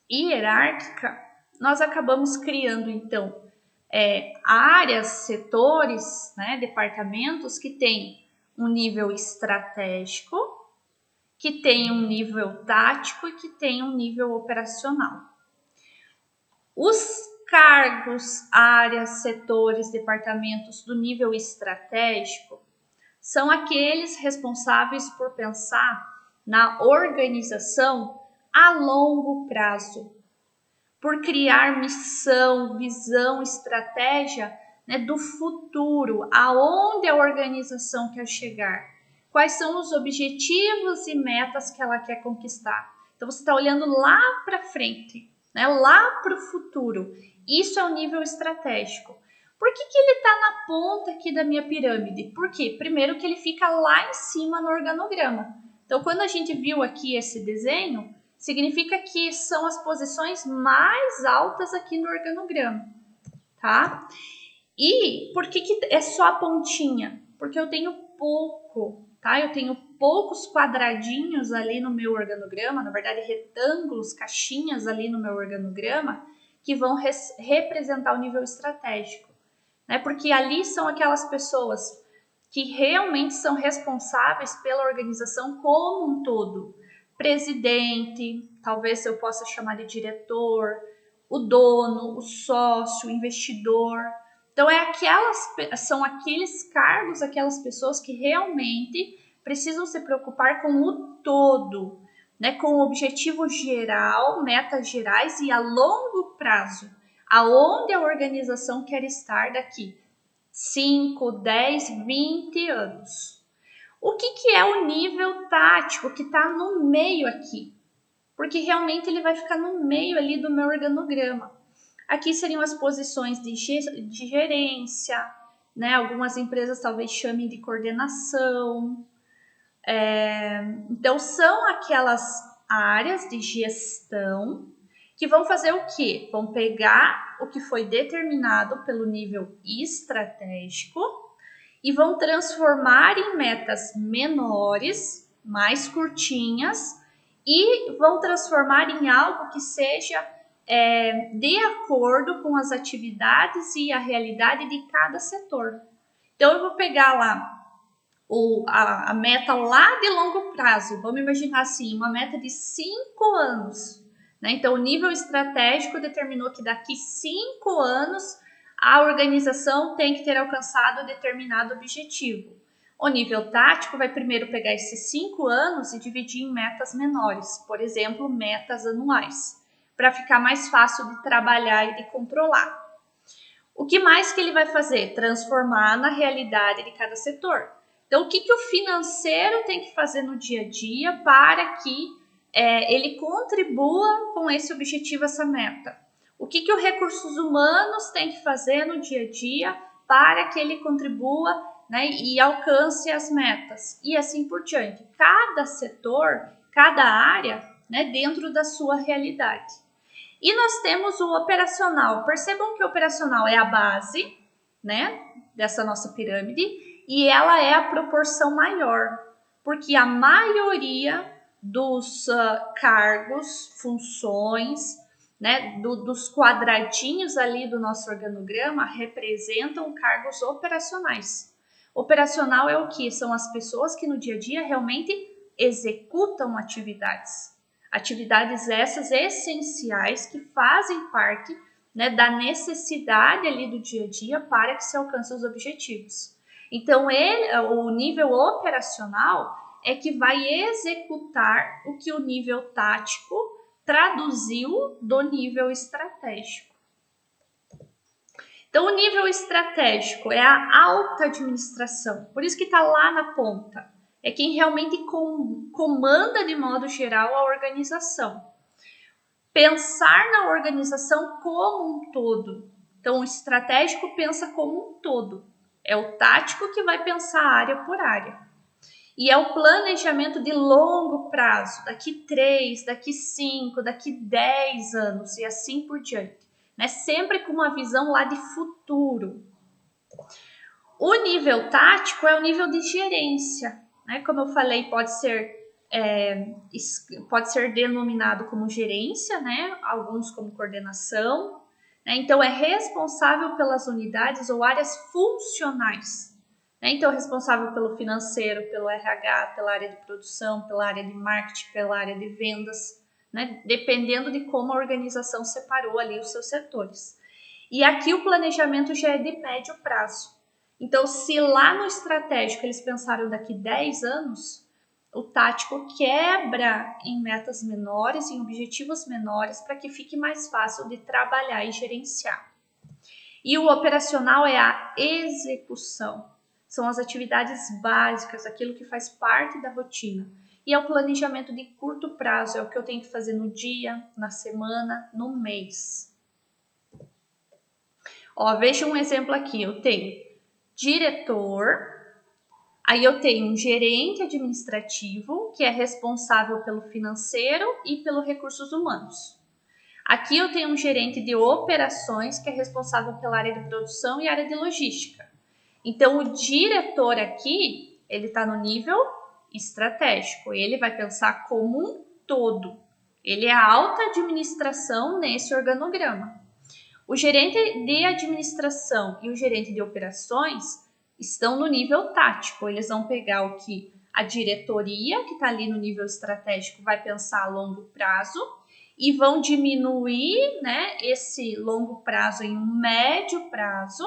hierárquica, nós acabamos criando, então, áreas, setores, né, departamentos que têm um nível estratégico, que tem um nível tático e que tem um nível operacional. Os cargos, áreas, setores, departamentos do nível estratégico são aqueles responsáveis por pensar na organização a longo prazo, por criar missão, visão, estratégia, né, do futuro, aonde a organização quer chegar, quais são os objetivos e metas que ela quer conquistar. Então, você está olhando lá para frente, né, lá para o futuro. Isso é o nível estratégico. Por que ele está na ponta aqui da minha pirâmide? Por quê? Primeiro que ele fica lá em cima no organograma. Então, quando a gente viu aqui esse desenho, significa que são as posições mais altas aqui no organograma, tá? E por que é só a pontinha? Porque eu tenho pouco, tá? Eu tenho poucos quadradinhos ali no meu organograma, na verdade retângulos, caixinhas ali no meu organograma, que vão representar o nível estratégico, né? Porque ali são aquelas pessoas que realmente são responsáveis pela organização como um todo. Presidente, talvez eu possa chamar de diretor, o dono, o sócio, o investidor. Então, são aqueles cargos, aquelas pessoas que realmente precisam se preocupar com o todo, né? Com o objetivo geral, metas gerais e a longo prazo, aonde a organização quer estar daqui 5, 10, 20 anos. O que é o nível tático que está no meio aqui? Porque realmente ele vai ficar no meio ali do meu organograma. Aqui seriam as posições de gerência, né? Algumas empresas talvez chamem de coordenação. Então, são áreas de gestão que vão fazer o quê? Vão pegar o que foi determinado pelo nível estratégico e vão transformar em metas menores, mais curtinhas, e vão transformar em algo que seja de acordo com as atividades e a realidade de cada setor. Então, eu vou pegar lá a meta lá de longo prazo, vamos imaginar assim, uma meta de 5 anos. Né? Então, o nível estratégico determinou que daqui 5 anos a organização tem que ter alcançado determinado objetivo. O nível tático vai primeiro pegar esses 5 anos e dividir em metas menores, por exemplo, metas anuais, para ficar mais fácil de trabalhar e de controlar. O que mais que ele vai fazer? Transformar na realidade de cada setor. Então, o que o financeiro tem que fazer no dia a dia para que ele contribua com esse objetivo, essa meta? O que os recursos humanos tem que fazer no dia a dia para que ele contribua, né, e alcance as metas? E assim por diante. Cada setor, cada área, né, dentro da sua realidade. E nós temos o operacional. Percebam que o operacional é a base, né, dessa nossa pirâmide e ela é a proporção maior, porque a maioria dos cargos, funções, né, dos quadradinhos ali do nosso organograma representam cargos operacionais. Operacional é o que? São as pessoas que no dia a dia realmente executam atividades. Atividades essas essenciais que fazem parte, né, da necessidade ali do dia a dia para que se alcance os objetivos. Então, o nível operacional é que vai executar o que o nível tático traduziu do nível estratégico. Então, o nível estratégico é a alta administração, por isso que está lá na ponta. É quem realmente comanda de modo geral a organização. Pensar na organização como um todo. Então, o estratégico pensa como um todo. É o tático que vai pensar área por área. E é o planejamento de longo prazo, daqui 3, daqui 5, daqui 10 anos e assim por diante. Né? Sempre com uma visão lá de futuro. O nível tático é o nível de gerência. Né? Como eu falei, pode ser denominado como gerência, né? Alguns como coordenação. Né? Então, é responsável pelas unidades ou áreas funcionais. Né? Então, responsável pelo financeiro, pelo RH, pela área de produção, pela área de marketing, pela área de vendas, né? Dependendo de como a organização separou ali os seus setores. E aqui o planejamento já é de médio prazo. Então, se lá no estratégico eles pensaram daqui 10 anos, o tático quebra em metas menores, em objetivos menores, para que fique mais fácil de trabalhar e gerenciar. E o operacional é a execução. São as atividades básicas, aquilo que faz parte da rotina. E é o planejamento de curto prazo, é o que eu tenho que fazer no dia, na semana, no mês. Ó, veja um exemplo aqui, eu tenho diretor, aí eu tenho um gerente administrativo, que é responsável pelo financeiro e pelos recursos humanos. Aqui eu tenho um gerente de operações, que é responsável pela área de produção e área de logística. Então, o diretor aqui, ele está no nível estratégico, ele vai pensar como um todo. Ele é a alta administração nesse organograma. O gerente de administração e o gerente de operações estão no nível tático. Eles vão pegar o que a diretoria, que está ali no nível estratégico, vai pensar a longo prazo e vão diminuir, né, esse longo prazo em um médio prazo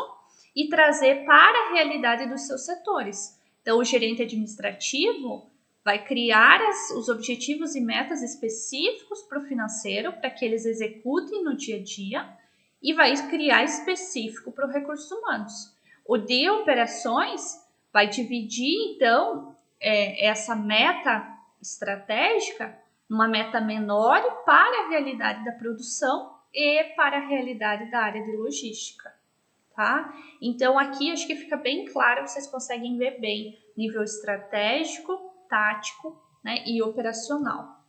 e trazer para a realidade dos seus setores. Então, o gerente administrativo vai criar os objetivos e metas específicos para o financeiro, para que eles executem no dia a dia, e vai criar específico para os recursos humanos. O de operações vai dividir, então, essa meta estratégica numa meta menor para a realidade da produção e para a realidade da área de logística. Tá? Então, aqui acho que fica bem claro, vocês conseguem ver bem nível estratégico, tático, né, e operacional.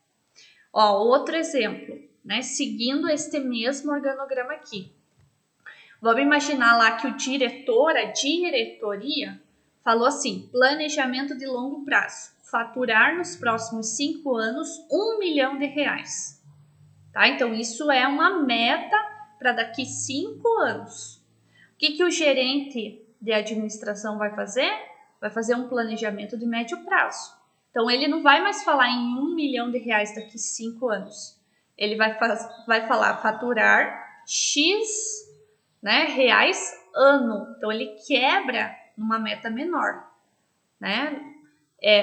Ó, outro exemplo, né? Seguindo este mesmo organograma aqui. Vamos imaginar lá que o diretor, a diretoria, falou assim: planejamento de longo prazo, faturar nos próximos 5 anos R$ 1 milhão. Tá? Então, isso é uma meta para daqui 5 anos. O que o gerente de administração vai fazer? Vai fazer um planejamento de médio prazo. Então, ele não vai mais falar em R$ 1 milhão daqui 5 anos. Ele vai falar faturar X, né, reais ano. Então, ele quebra numa meta menor. Né?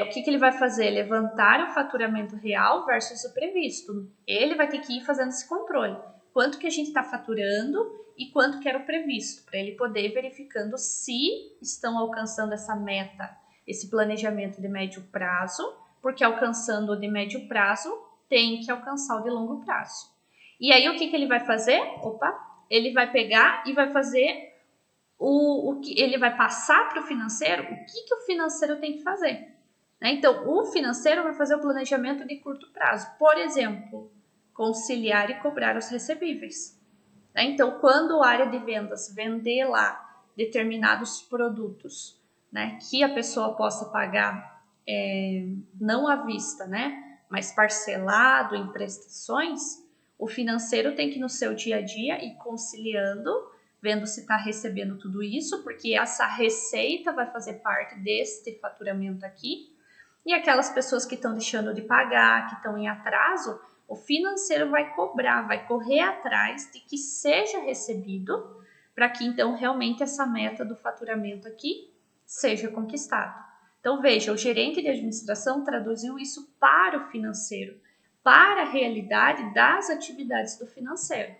O que ele vai fazer? Levantar o faturamento real versus o previsto. Ele vai ter que ir fazendo esse controle. Quanto que a gente está faturando e quanto que era o previsto, para ele poder ir verificando se estão alcançando essa meta, esse planejamento de médio prazo, porque alcançando o de médio prazo, tem que alcançar o de longo prazo. E aí, o que ele vai fazer? Ele vai pegar e vai fazer o que ele vai passar para o financeiro, o que o financeiro tem que fazer. Né? Então, o financeiro vai fazer o planejamento de curto prazo. Por exemplo, conciliar e cobrar os recebíveis. Né? Então, quando a área de vendas vender lá determinados produtos, né, que a pessoa possa pagar não à vista, né, mas parcelado em prestações, o financeiro tem que, no seu dia a dia, ir conciliando, vendo se está recebendo tudo isso, porque essa receita vai fazer parte deste faturamento aqui. E aquelas pessoas que estão deixando de pagar, que estão em atraso, o financeiro vai cobrar, vai correr atrás de que seja recebido, para que então realmente essa meta do faturamento aqui seja conquistada. Então veja, o gerente de administração traduziu isso para o financeiro, para a realidade das atividades do financeiro.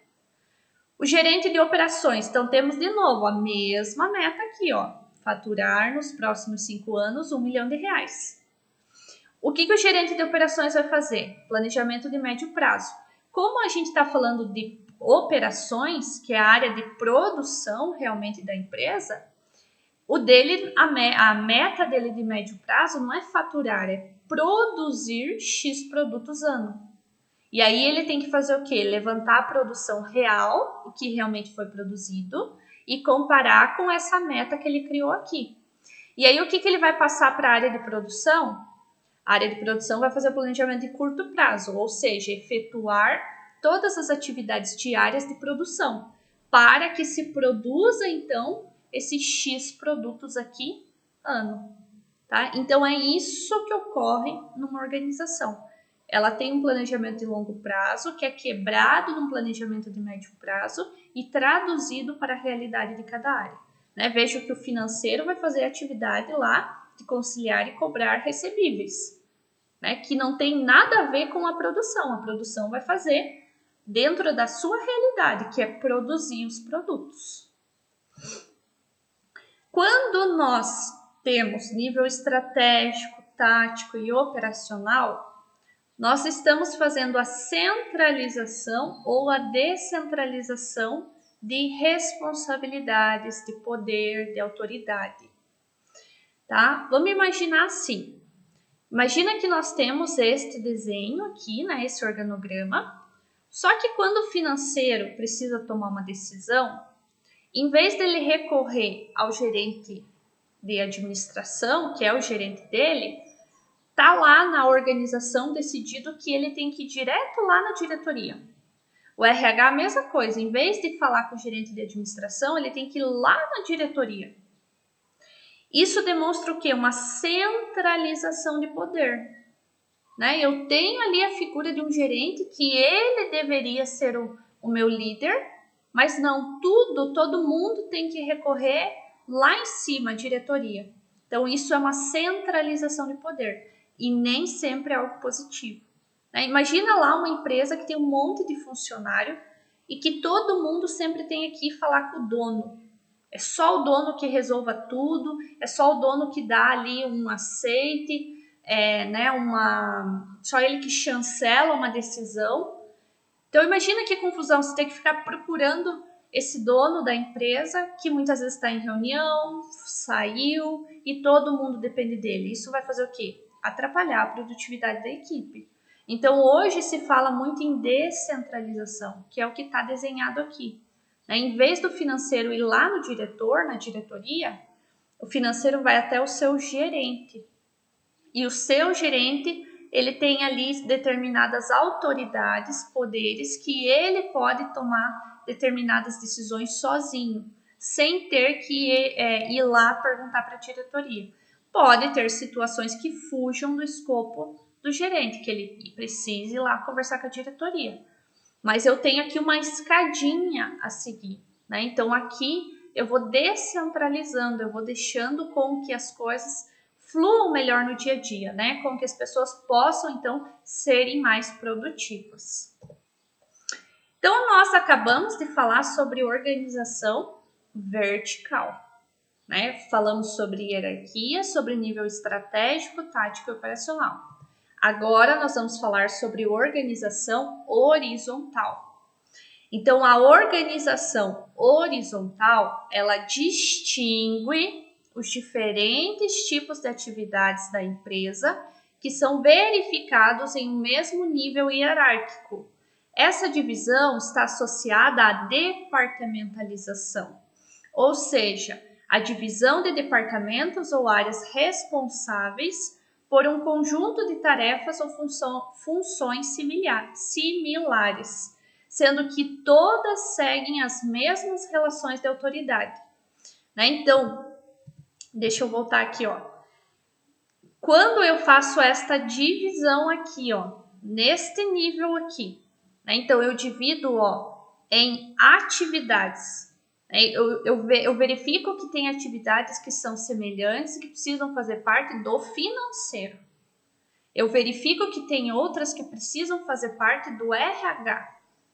O gerente de operações, então temos de novo a mesma meta aqui, ó, faturar nos próximos 5 anos R$ 1 milhão. O que o gerente de operações vai fazer? Planejamento de médio prazo. Como a gente está falando de operações, que é a área de produção realmente da empresa, a meta dele de médio prazo não é faturar, é produzir X produtos ano. E aí ele tem que fazer o quê? Levantar a produção real, o que realmente foi produzido, e comparar com essa meta que ele criou aqui. E aí o que ele vai passar para a área de produção? A área de produção vai fazer o planejamento de curto prazo, ou seja, efetuar todas as atividades diárias de produção, para que se produza, então, esses X produtos aqui ano. Tá? Então, é isso que ocorre numa organização. Ela tem um planejamento de longo prazo, que é quebrado num planejamento de médio prazo e traduzido para a realidade de cada área. Né? Veja que o financeiro vai fazer a atividade lá de conciliar e cobrar recebíveis. Né, que não tem nada a ver com a produção. A produção vai fazer dentro da sua realidade, que é produzir os produtos. Quando nós temos nível estratégico, tático e operacional, nós estamos fazendo a centralização ou a descentralização de responsabilidades, de poder, de autoridade. Tá? Vamos imaginar assim. Imagina que nós temos este desenho aqui, né, esse organograma, só que quando o financeiro precisa tomar uma decisão, em vez dele recorrer ao gerente de administração, que é o gerente dele, tá lá na organização decidido que ele tem que ir direto lá na diretoria. O RH a mesma coisa, em vez de falar com o gerente de administração, ele tem que ir lá na diretoria. Isso demonstra o quê? Uma centralização de poder. Né? Eu tenho ali a figura de um gerente que ele deveria ser o meu líder, mas não, todo mundo tem que recorrer lá em cima, a diretoria. Então, isso é uma centralização de poder e nem sempre é algo positivo. Né? Imagina lá uma empresa que tem um monte de funcionário e que todo mundo sempre tem que ir falar com o dono. É só o dono que resolva tudo, é só o dono que dá ali um aceite, né, só ele que chancela uma decisão. Então imagina que confusão, você tem que ficar procurando esse dono da empresa, que muitas vezes está em reunião, saiu e todo mundo depende dele. Isso vai fazer o quê? Atrapalhar a produtividade da equipe. Então, hoje se fala muito em descentralização, que é o que está desenhado aqui. Em vez do financeiro ir lá no diretor, na diretoria, o financeiro vai até o seu gerente. E o seu gerente, ele tem ali determinadas autoridades, poderes, que ele pode tomar determinadas decisões sozinho, sem ter que ir lá perguntar para a diretoria. Pode ter situações que fujam do escopo do gerente, que ele precise ir lá conversar com a diretoria. Mas eu tenho aqui uma escadinha a seguir, né? Então, aqui eu vou descentralizando, eu vou deixando com que as coisas fluam melhor no dia a dia, né? Com que as pessoas possam, então, serem mais produtivas. Então, nós acabamos de falar sobre organização vertical, né? Falamos sobre hierarquia, sobre nível estratégico, tático e operacional. Agora, nós vamos falar sobre organização horizontal. Então, a organização horizontal, ela distingue os diferentes tipos de atividades da empresa que são verificados em um mesmo nível hierárquico. Essa divisão está associada à departamentalização, ou seja, a divisão de departamentos ou áreas responsáveis por um conjunto de tarefas ou funções similares, sendo que todas seguem as mesmas relações de autoridade. Então, deixa eu voltar aqui, Quando eu faço esta divisão aqui, neste nível aqui, então eu divido, em atividades. Eu verifico que tem atividades que são semelhantes e que precisam fazer parte do financeiro. Eu verifico que tem outras que precisam fazer parte do RH.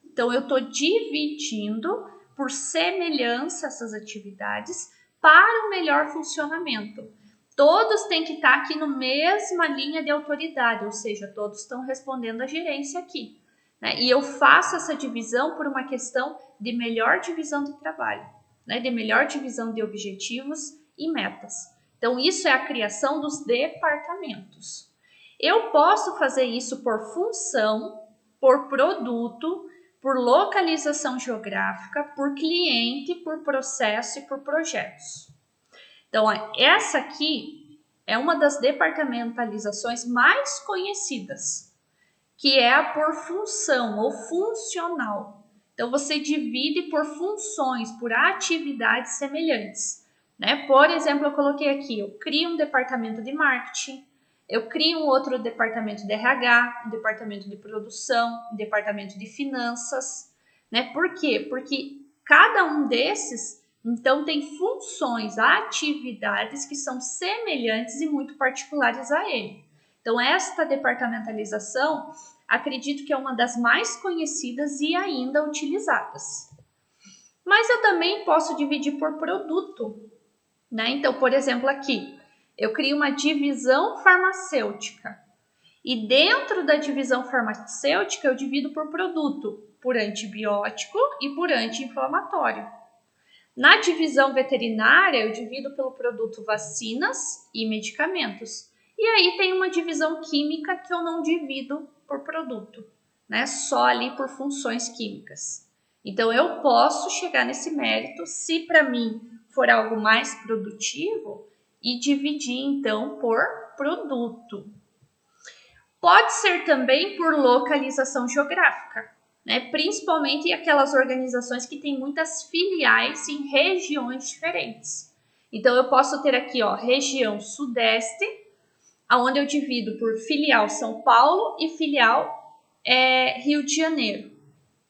Então, eu estou dividindo por semelhança essas atividades para o melhor funcionamento. Todos têm que estar aqui na mesma linha de autoridade, ou seja, todos estão respondendo à gerência aqui. E eu faço essa divisão por uma questão de melhor divisão de trabalho, de melhor divisão de objetivos e metas. Então, isso é a criação dos departamentos. Eu posso fazer isso por função, por produto, por localização geográfica, por cliente, por processo e por projetos. Então, essa aqui é uma das departamentalizações mais conhecidas, que é a por função ou funcional. Então, você divide por funções, por atividades semelhantes. Por exemplo, eu coloquei aqui, eu crio um departamento de marketing, eu crio um outro departamento de RH, um departamento de produção, um departamento de finanças. Por quê? Porque cada um desses, então, tem funções, atividades que são semelhantes e muito particulares a ele. Então, esta departamentalização, acredito que é uma das mais conhecidas e ainda utilizadas. Mas eu também posso dividir por produto, Então, por exemplo, aqui, eu crio uma divisão farmacêutica. E dentro da divisão farmacêutica, eu divido por produto, por antibiótico e por anti-inflamatório. Na divisão veterinária, eu divido pelo produto vacinas e medicamentos. E aí tem uma divisão química que eu não divido por produto, Só ali por funções químicas. Então, eu posso chegar nesse mérito se para mim for algo mais produtivo e dividir, então, por produto. Pode ser também por localização geográfica, principalmente aquelas organizações que têm muitas filiais em regiões diferentes. Então, eu posso ter aqui, região sudeste, onde eu divido por filial São Paulo e filial Rio de Janeiro.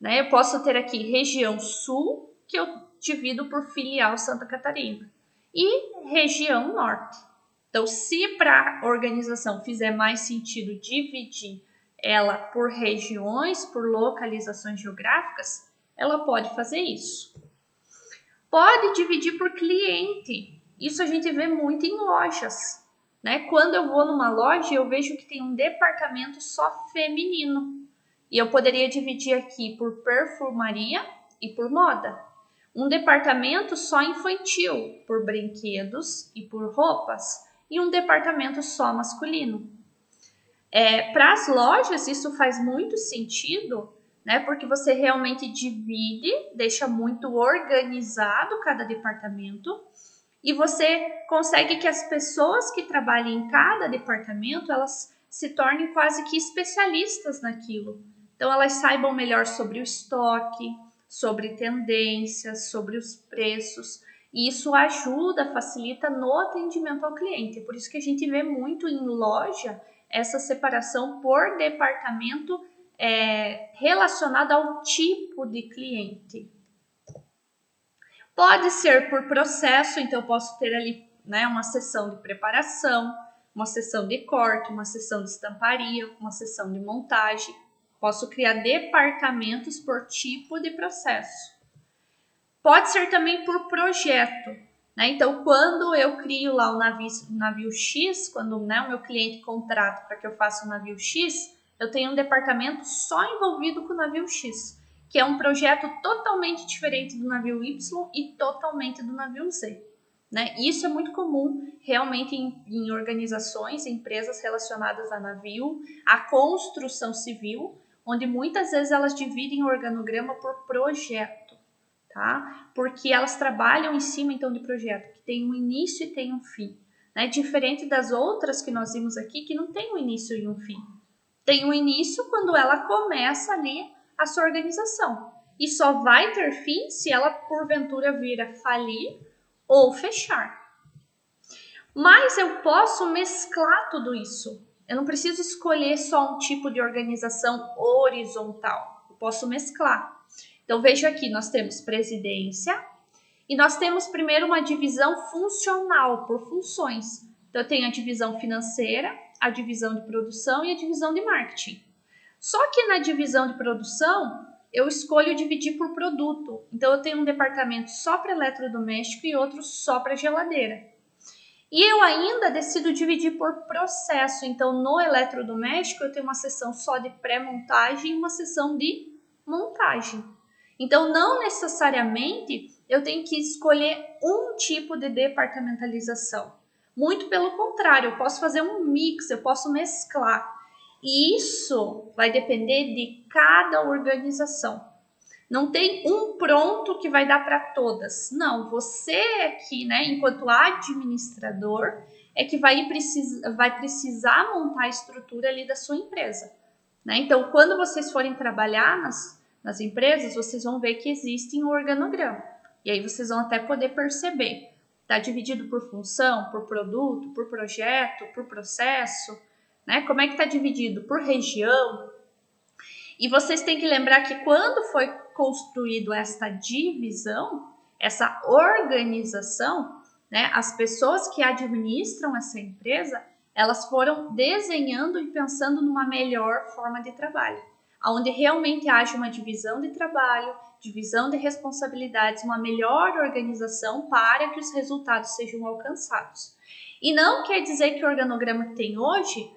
Eu posso ter aqui região sul, que eu divido por filial Santa Catarina, e região norte. Então, se para a organização fizer mais sentido dividir ela por regiões, por localizações geográficas, ela pode fazer isso. Pode dividir por cliente. Isso a gente vê muito em lojas. Quando eu vou numa loja, eu vejo que tem um departamento só feminino. E eu poderia dividir aqui por perfumaria e por moda. Um departamento só infantil, por brinquedos e por roupas. E um departamento só masculino. Para as lojas, isso faz muito sentido, né? Porque você realmente divide, deixa muito organizado cada departamento e você consegue que as pessoas que trabalhem em cada departamento, elas se tornem quase que especialistas naquilo. Então, elas saibam melhor sobre o estoque, sobre tendências, sobre os preços. E isso ajuda, facilita no atendimento ao cliente. Por isso que a gente vê muito em loja essa separação por departamento relacionada ao tipo de cliente. Pode ser por processo, então eu posso ter ali, né, uma sessão de preparação, uma sessão de corte, uma sessão de estamparia, uma sessão de montagem. Posso criar departamentos por tipo de processo. Pode ser também por projeto, né? Então, quando eu crio lá o navio X, quando, né, o meu cliente contrata para que eu faça o navio X, eu tenho um departamento só envolvido com o navio X, que é um projeto totalmente diferente do navio Y e totalmente do navio Z. Né? Isso é muito comum realmente em organizações, empresas relacionadas a navio, a construção civil, onde muitas vezes elas dividem o organograma por projeto, tá? Porque elas trabalham em cima então de projeto, que tem um início e tem um fim, né? Diferente das outras que nós vimos aqui, que não tem um início e um fim. Tem um início quando ela começa ali a sua organização, e só vai ter fim se ela porventura vir a falir ou fechar. Mas eu posso mesclar tudo isso. Eu não preciso escolher só um tipo de organização horizontal. Eu posso mesclar. Então, veja aqui, nós temos presidência e nós temos primeiro uma divisão funcional, por funções. Então, eu tenho a divisão financeira, a divisão de produção e a divisão de marketing. Só que na divisão de produção, eu escolho dividir por produto. Então, eu tenho um departamento só para eletrodoméstico e outro só para geladeira. E eu ainda decido dividir por processo. Então, no eletrodoméstico, eu tenho uma seção só de pré-montagem e uma seção de montagem. Então, não necessariamente eu tenho que escolher um tipo de departamentalização. Muito pelo contrário, eu posso fazer um mix, eu posso mesclar. E isso vai depender de cada organização. Não tem um pronto que vai dar para todas. Não, você aqui, né, enquanto administrador, é que vai precisar montar a estrutura ali da sua empresa. Né? Então, quando vocês forem trabalhar nas empresas, vocês vão ver que existe um organograma. E aí vocês vão até poder perceber. Está dividido por função, por produto, por projeto, por processo. Né? Como é que está dividido? Por região. E vocês têm que lembrar que quando foi construído esta divisão, essa organização, né, as pessoas que administram essa empresa, elas foram desenhando e pensando numa melhor forma de trabalho, onde realmente haja uma divisão de trabalho, divisão de responsabilidades, uma melhor organização para que os resultados sejam alcançados. E não quer dizer que o organograma que tem hoje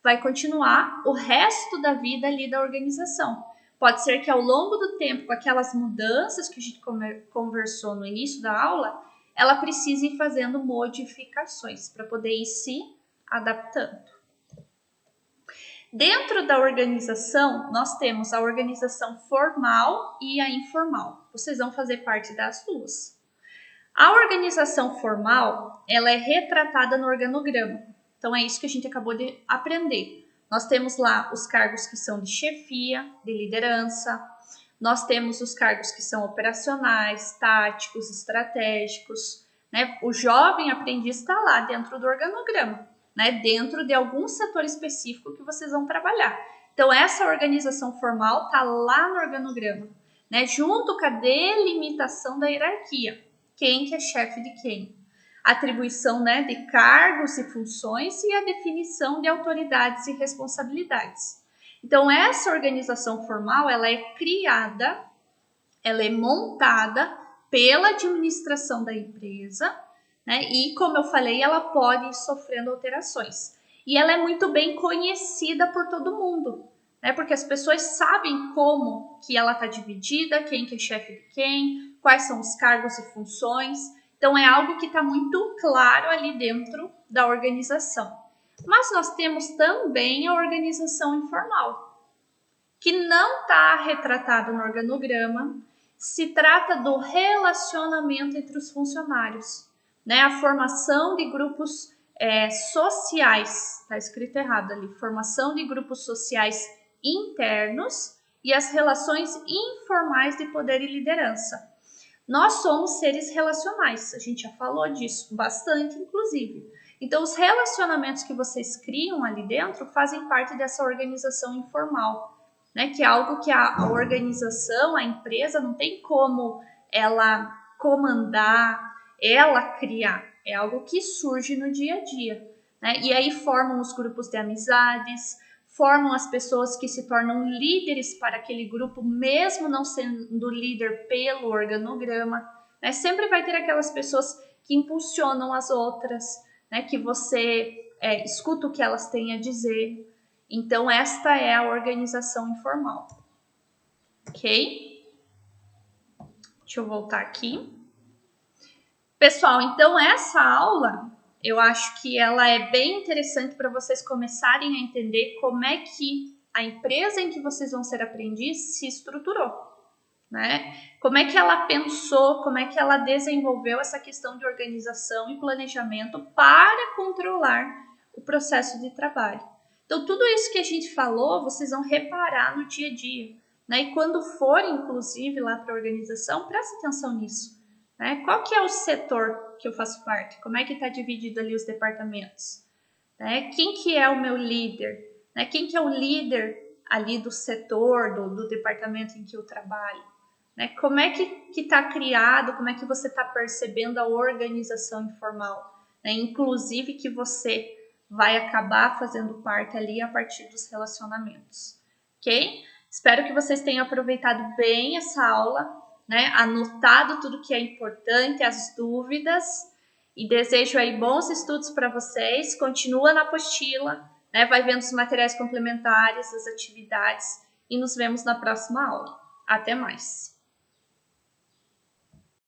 vai continuar o resto da vida ali da organização. Pode ser que ao longo do tempo, com aquelas mudanças que a gente conversou no início da aula, ela precise ir fazendo modificações para poder ir se adaptando. Dentro da organização, nós temos a organização formal e a informal. Vocês vão fazer parte das duas. A organização formal, ela é retratada no organograma. Então, é isso que a gente acabou de aprender. Nós temos lá os cargos que são de chefia, de liderança. Nós temos os cargos que são operacionais, táticos, estratégicos. Né? O jovem aprendiz está lá dentro do organograma, né? Dentro de algum setor específico que vocês vão trabalhar. Então, essa organização formal está lá no organograma, né? Junto com a delimitação da hierarquia. Quem que é chefe de quem? Atribuição, né, de cargos e funções e a definição de autoridades e responsabilidades. Então, essa organização formal, ela é criada, ela é montada pela administração da empresa, né, e, como eu falei, ela pode ir sofrendo alterações. E ela é muito bem conhecida por todo mundo, né, porque as pessoas sabem como que ela está dividida, quem que é chefe de quem, quais são os cargos e funções. Então, é algo que está muito claro ali dentro da organização. Mas nós temos também a organização informal, que não está retratada no organograma. Se trata do relacionamento entre os funcionários, né? A formação de grupos sociais, está escrito errado ali, formação de grupos sociais internos e as relações informais de poder e liderança. Nós somos seres relacionais, a gente já falou disso bastante, inclusive. Então, os relacionamentos que vocês criam ali dentro fazem parte dessa organização informal, né? Que é algo que a organização, a empresa, não tem como ela comandar, ela criar. É algo que surge no dia a dia, né? E aí formam os grupos de amizades, formam as pessoas que se tornam líderes para aquele grupo, mesmo não sendo líder pelo organograma, né? Sempre vai ter aquelas pessoas que impulsionam as outras, né? Que você escuta o que elas têm a dizer. Então, esta é a organização informal. Ok? Deixa eu voltar aqui. Pessoal, então essa aula, eu acho que ela é bem interessante para vocês começarem a entender como é que a empresa em que vocês vão ser aprendizes se estruturou, né? Como é que ela pensou, como é que ela desenvolveu essa questão de organização e planejamento para controlar o processo de trabalho. Então, tudo isso que a gente falou, vocês vão reparar no dia a dia, né? E quando for, inclusive, lá para a organização, preste atenção nisso. Né? Qual que é o setor que eu faço parte? Como é que está dividido ali os departamentos? Né? Quem que é o meu líder? Né? Quem que é o líder ali do setor, do departamento em que eu trabalho? Né? Como é que está criado, como é que você está percebendo a organização informal? Né? Inclusive que você vai acabar fazendo parte ali a partir dos relacionamentos. Ok? Espero que vocês tenham aproveitado bem essa aula, né? Anotado tudo que é importante, as dúvidas, e desejo aí bons estudos para vocês. Continua na apostila, né? Vai vendo os materiais complementares, as atividades, e nos vemos na próxima aula. Até mais!